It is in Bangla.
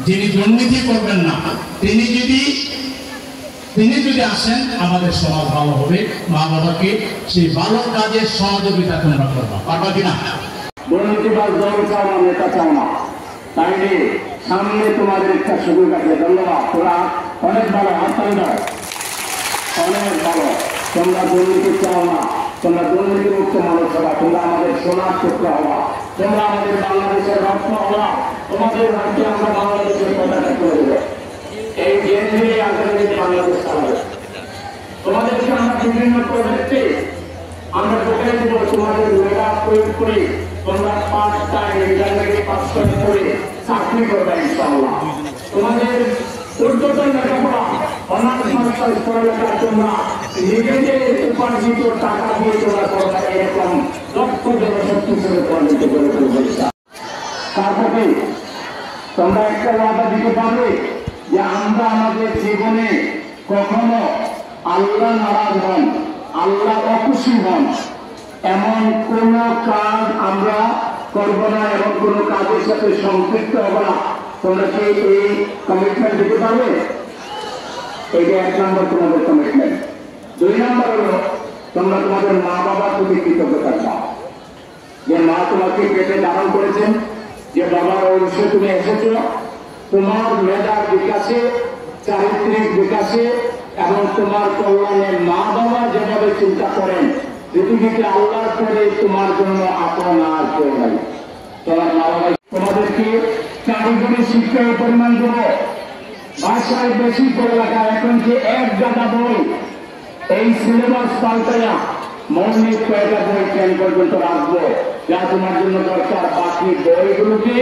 যিনি দুর্নীতি করবেন না, তিনি যদি আসেন আমাদের সমাজ ভালো হবে। মা বাবাকে সেই ভালো কাজের সহযোগিতা তোমরা করবা, পারবা কিনা? দুর্নীতিবাজ দল চাও না, নেতা চাও না, তাইলে সামনে তোমাদের একটা সুযোগ আছে। ধন্যবাদ, তোরা অনেক ভালো, হাততালি দাও, অনেক ভালো। তোমরা দুর্নীতি চাও না, তোমরা দুর্নীতি মুক্ত মানুষ হবা, তোমরা আমাদের সোনার টুকরা হবা, তোমরা আমাদের বাংলাদেশের রত্ন হবা। তোমাদের রাজ্যে আমরা বাংলাদেশের পতাকা করে দেবো। এই কেন্দ্রে আগামী বাংলাদেশ চালাবে। তোমাদেরকে আমরা বিভিন্ন প্রজেক্টে আমরা ঢুকে দেব। তোমাদের মেধা প্রয়োগ করে তোমরা 5টা ইন্টারনেটে পাস করে চাকরি করবে ইনশাআল্লাহ। তোমাদের উচ্চতর লেখাপড়া অনার্স মাস্টার্স পড়ালেখা তোমরা নিজেদের উপার্জিত টাকা দিয়ে তোমরা করবে। এরকম লক্ষ জনশক্তি হিসেবে পরিণত করে তুলবে। তারপরে তোমরা একটা ওয়াদা দিতে পারবে যে আমরা আমাদের জীবনে কখনো আল্লাহ নারাজ হন, আল্লাহ অখুশি হন এমন কোন কাজ আমরা করব না এবং কোন কাজের সাথে সম্পৃক্ত হব না। তোমরা কি এই কমিটমেন্ট দিতে পারবে? এইটা 1 নম্বর তোমাদের কমিটমেন্ট। 2 নম্বর হলো তোমরা তোমাদের মা বাবার প্রতি কৃতজ্ঞ থাকবা। যে মা তোমাকে পেটে ধারণ করেছেন, যে বাবার অংশে তুমি এসেছো, তোমার মেধার বিকাশে, চারিত্রিক বিকাশে এবং তোমার কল্যাণে মা বাবা যেভাবে চিন্তা করেন, পৃথিবীতে আল্লাহর পরে তোমার জন্য আপন আর কেউ নাই। তোমার মা বাবা তোমাদেরকে কারিগরি শিক্ষার পরিমাণ দেবো, ভাষায় বেশি পড়ালেখা। এখন যে 1 গাদা বই, এই সিলেবাস পাল্টাইয়া মৌলিক কয়েকটা বই 10 পর্যন্ত রাখবো, যা তোমার জন্য দরকার। বাকি বইগুলোকে